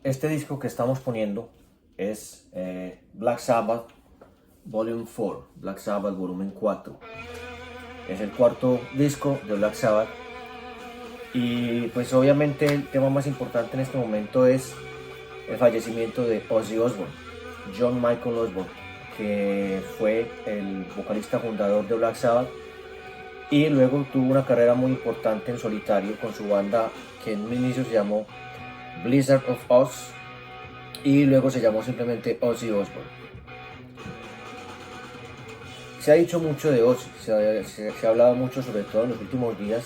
Este disco que estamos poniendo es Black Sabbath Volume 4, Black Sabbath Volumen 4. Es el cuarto disco de Black Sabbath y pues obviamente el tema más importante en este momento es el fallecimiento de Ozzy Osbourne, John Michael Osbourne, que fue el vocalista fundador de Black Sabbath y luego tuvo una carrera muy importante en solitario con su banda que en un inicio se llamó Blizzard of Ozz y luego se llamó simplemente Ozzy Osbourne. Se ha dicho mucho de Ozzy, se ha hablado mucho, sobre todo en los últimos días,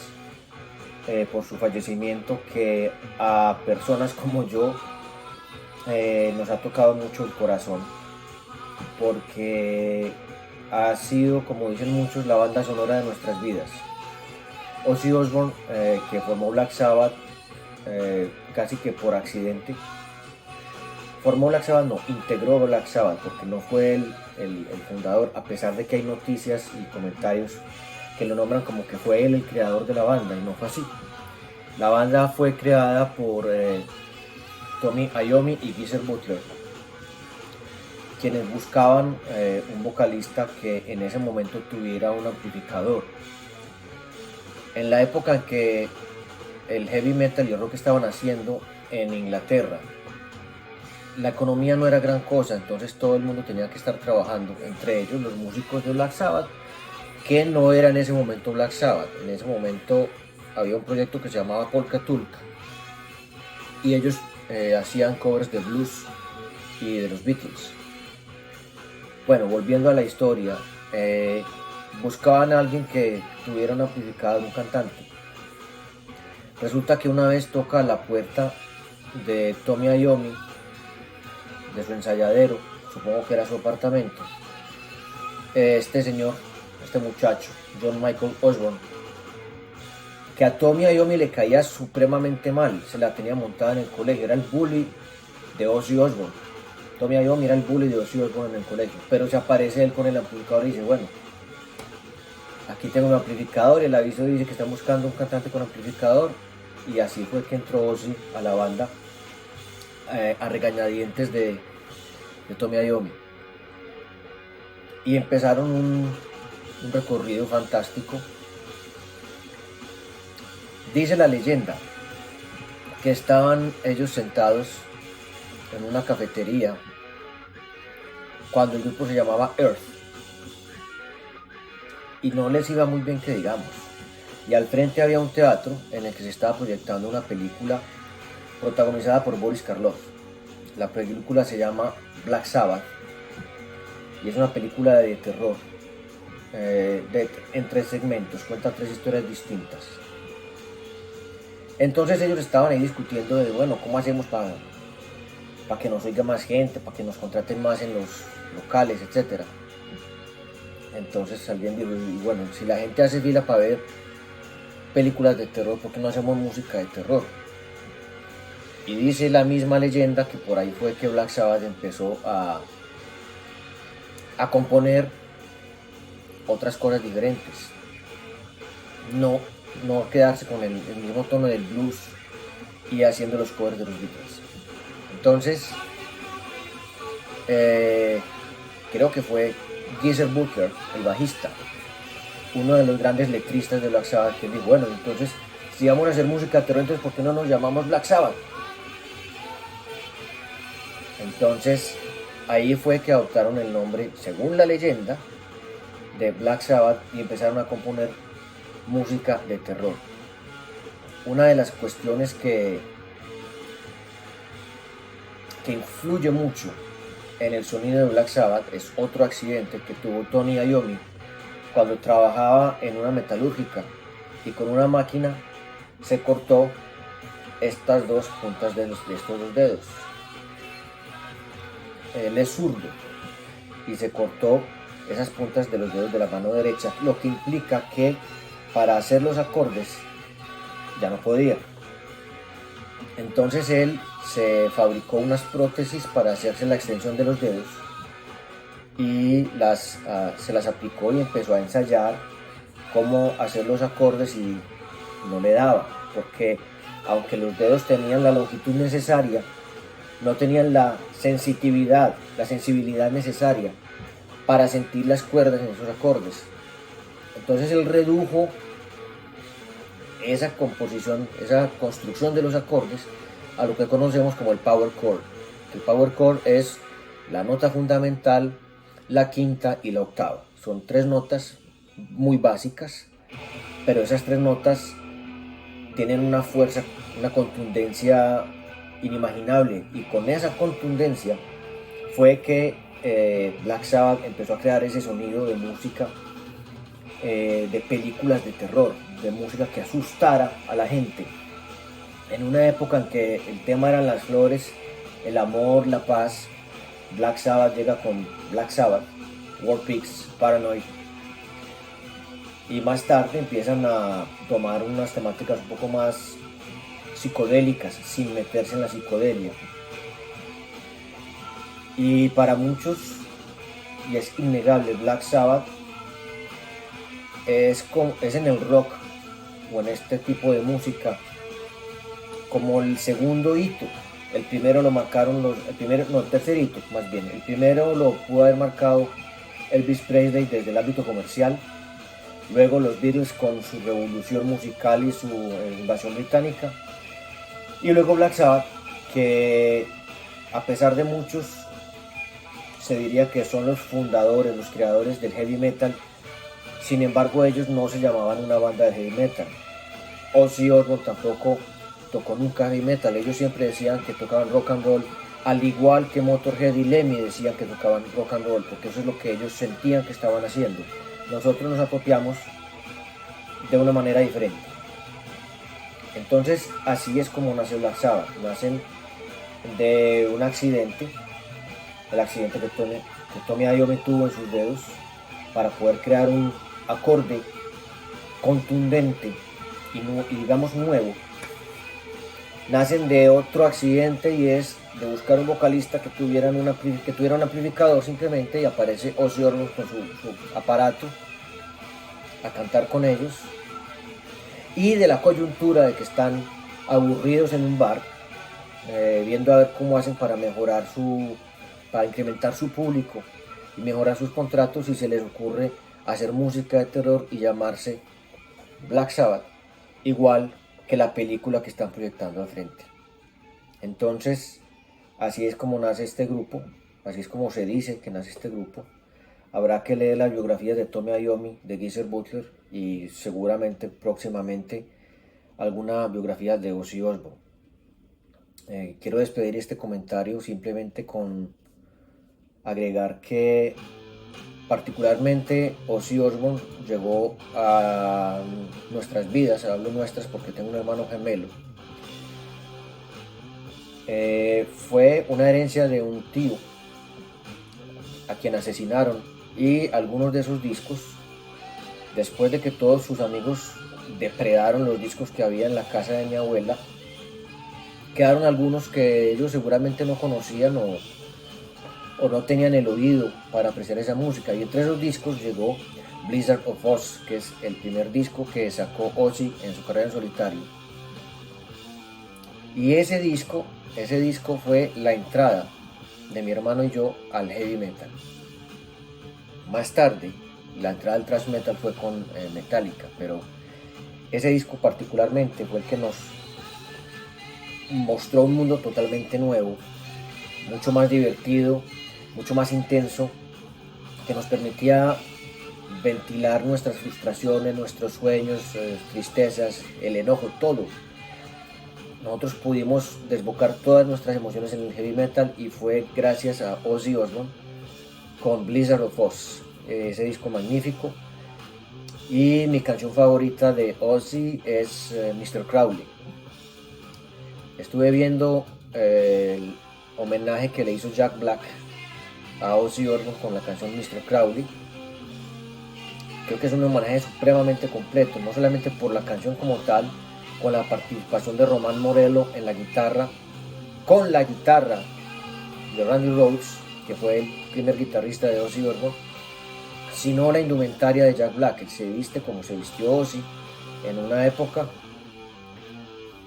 por su fallecimiento, que a personas como yo nos ha tocado mucho el corazón, porque ha sido, como dicen muchos, la banda sonora de nuestras vidas. Ozzy Osbourne, que formó Black Sabbath casi que por accidente, formó Black Sabbath, no, integró Black Sabbath, porque no fue el fundador, a pesar de que hay noticias y comentarios que lo nombran como que fue él el creador de la banda, y no fue así. La banda fue creada por Tommy Iommi y Geezer Butler, quienes buscaban un vocalista que en ese momento tuviera un amplificador. En la época en que el heavy metal y el rock estaban haciendo en Inglaterra, la economía no era gran cosa, entonces todo el mundo tenía que estar trabajando, entre ellos los músicos de Black Sabbath, que no era en ese momento Black Sabbath. En ese momento había un proyecto que se llamaba Polka Tulk y ellos hacían covers de blues y de los Beatles. Bueno, volviendo a la historia, buscaban a alguien que tuviera un amplificador, un cantante. Resulta que una vez toca a la puerta de Tommy Iommi, de su ensayadero, supongo que era su apartamento, este señor, este muchacho, John Michael Osbourne, que a Tommy Iommi le caía supremamente mal, se la tenía montada en el colegio, era el bully de Ozzy Osbourne. Tommy Iommi era el bully de Ozzy Osbourne en el colegio, pero se aparece él con el amplificador y dice, bueno, aquí tengo un amplificador, y el aviso dice que están buscando un cantante con amplificador, y así fue que entró Ozzy a la banda, a regañadientes de Tommy Iommi, y empezaron un recorrido fantástico. Dice la leyenda que estaban ellos sentados en una cafetería cuando el grupo se llamaba Earth y no les iba muy bien, que digamos, y al frente había un teatro en el que se estaba proyectando una película protagonizada por Boris Karloff. La película se llama Black Sabbath y es una película de terror, en 3 segmentos, cuenta 3 historias distintas. Entonces ellos estaban ahí discutiendo de, bueno, ¿cómo hacemos para que nos oiga más gente, para que nos contraten más en los locales, etcétera? Entonces alguien dijo, y bueno, si la gente hace fila para ver películas de terror, ¿por qué no hacemos música de terror? Y dice la misma leyenda que por ahí fue que Black Sabbath empezó a componer otras cosas diferentes, no quedarse con el mismo tono del blues y haciendo los covers de los Beatles. Entonces creo que fue Geezer Butler, el bajista, uno de los grandes letristas de Black Sabbath, que dijo, bueno, entonces si vamos a hacer música de terror, entonces ¿por qué no nos llamamos Black Sabbath? Entonces ahí fue que adoptaron el nombre, según la leyenda, de Black Sabbath y empezaron a componer música de terror. Una de las cuestiones que influye mucho en el sonido de Black Sabbath es otro accidente que tuvo Tony Iommi cuando trabajaba en una metalúrgica y con una máquina se cortó estas 2 puntas de estos 2 dedos. Él es zurdo y se cortó esas puntas de los dedos de la mano derecha, lo que implica que para hacer los acordes ya no podía. Entonces él se fabricó unas prótesis para hacerse la extensión de los dedos y se las aplicó y empezó a ensayar cómo hacer los acordes y no le daba, porque aunque los dedos tenían la longitud necesaria, no tenían la sensibilidad necesaria para sentir las cuerdas en esos acordes. Entonces él redujo esa composición, esa construcción de los acordes a lo que conocemos como el power chord. El power chord es la nota fundamental, la quinta y la octava. Son tres notas muy básicas, pero esas tres notas tienen una fuerza, una contundencia inimaginable, y con esa contundencia fue que Black Sabbath empezó a crear ese sonido de música de películas de terror, de música que asustara a la gente. En una época en que el tema eran las flores, el amor, la paz, Black Sabbath llega con Black Sabbath, War Pigs, Paranoid, y más tarde empiezan a tomar unas temáticas un poco más psicodélicas, sin meterse en la psicodelia. Y para muchos, y es innegable, Black Sabbath es en el rock o en este tipo de música como el segundo hito. El primero lo marcaron el tercer hito más bien. El primero lo pudo haber marcado Elvis Presley desde el ámbito comercial. Luego los Beatles con su revolución musical y su invasión británica. Y luego Black Sabbath, que a pesar de muchos se diría que son los fundadores, los creadores del heavy metal. Sin embargo, ellos no se llamaban una banda de heavy metal. Ozzy Osbourne tampoco tocó nunca heavy metal. Ellos siempre decían que tocaban rock and roll, al igual que Motorhead y Lemmy decían que tocaban rock and roll, porque eso es lo que ellos sentían que estaban haciendo. Nosotros nos apropiamos de una manera diferente. Entonces, así es como nació Black Sabbath. Nacen de un accidente, el accidente que Tommy Iommi tuvo en sus dedos, para poder crear un acorde contundente y digamos nuevo. Nacen de otro accidente, y es de buscar un vocalista que tuviera un amplificador simplemente, y aparece Ozzy Osbourne con su aparato a cantar con ellos, y de la coyuntura de que están aburridos en un bar, viendo a ver cómo hacen para para incrementar su público y mejorar sus contratos, y se les ocurre hacer música de terror y llamarse Black Sabbath, igual que la película que están proyectando al frente. Entonces, así es como nace este grupo, así es como se dice que nace este grupo. Habrá que leer las biografías de Tommy Iommi, de Geezer Butler, y seguramente próximamente alguna biografía de Ozzy Osbourne. Quiero despedir este comentario simplemente con agregar que particularmente Ozzy Osbourne llegó a nuestras vidas, hablo nuestras porque tengo un hermano gemelo. Fue una herencia de un tío a quien asesinaron, y algunos de esos discos, después de que todos sus amigos depredaron los discos que había en la casa de mi abuela, quedaron algunos que ellos seguramente no conocían o no tenían el oído para apreciar esa música, y entre esos discos llegó Blizzard of Ozz, que es el primer disco que sacó Ozzy en su carrera en solitario. Y ese disco fue la entrada de mi hermano y yo al heavy metal. Más tarde, la entrada al thrash metal fue con Metallica, pero ese disco particularmente fue el que nos mostró un mundo totalmente nuevo, mucho más divertido, mucho más intenso, que nos permitía ventilar nuestras frustraciones, nuestros sueños, tristezas, el enojo, todo. Nosotros pudimos desbocar todas nuestras emociones en el heavy metal, y fue gracias a Ozzy Osbourne con Blizzard of Ozz, ese disco magnífico. Y mi canción favorita de Ozzy es Mr. Crowley. Estuve viendo el homenaje que le hizo Jack Black a Ozzy Osbourne con la canción Mr. Crowley. Creo que es un homenaje supremamente completo, no solamente por la canción como tal, con la participación de Román Morello en la guitarra, con la guitarra de Randy Rhoads, que fue el primer guitarrista de Ozzy Osbourne, sino la indumentaria de Jack Black. Él se viste como se vistió Ozzy en una época.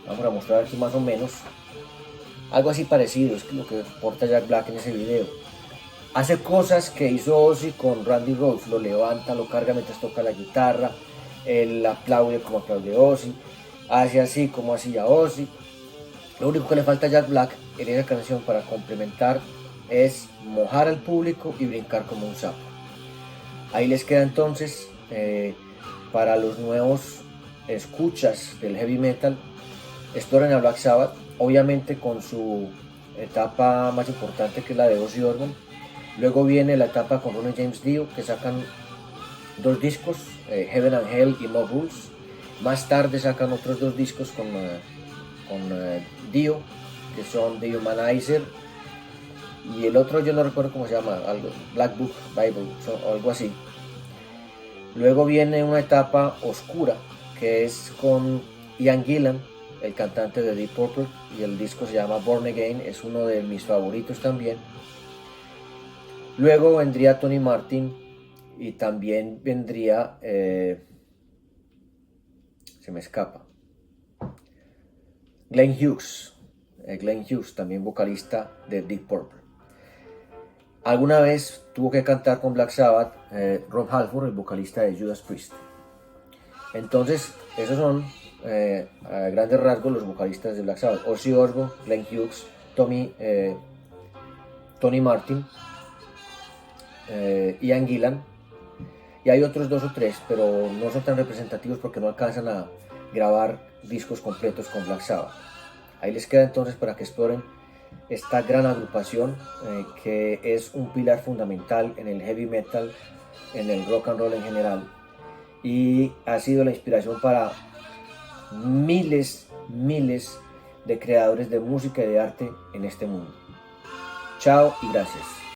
Vamos a mostrar aquí más o menos. algo así parecido, es lo que porta Jack Black en ese video. Hace cosas que hizo Ozzy con Randy Rhoads, lo levanta, lo carga mientras toca la guitarra, él aplaude como aplaude Ozzy, hace así como hacía Ozzy. Lo único que le falta a Jack Black en esa canción para complementar es mojar al público y brincar como un sapo. Ahí les queda entonces, para los nuevos escuchas del heavy metal, exploren a Black Sabbath, obviamente con su etapa más importante, que es la de Ozzy Osbourne. Luego viene la etapa con Ronnie James Dio, que sacan 2 discos, Heaven and Hell y Mob Rules. Más tarde sacan otros 2 discos con Dio, que son The Humanizer, y el otro yo no recuerdo cómo se llama, algo, Black Book Bible o algo así. Luego viene una etapa oscura, que es con Ian Gillan, el cantante de Deep Purple, y el disco se llama Born Again, es uno de mis favoritos también. Luego vendría Tony Martin y también vendría, se me escapa, Glenn Hughes, también vocalista de Deep Purple. Alguna vez tuvo que cantar con Black Sabbath Rob Halford, el vocalista de Judas Priest. Entonces, esos son a grandes rasgos los vocalistas de Black Sabbath: Ozzy Osbourne, Glenn Hughes, Tony Martin, Ian Gillan, y hay otros 2 o 3, pero no son tan representativos porque no alcanzan a grabar discos completos con Black Sabbath. Ahí les queda entonces para que exploren esta gran agrupación, que es un pilar fundamental en el heavy metal, en el rock and roll en general, y ha sido la inspiración para miles de creadores de música y de arte en este mundo. Chao y gracias.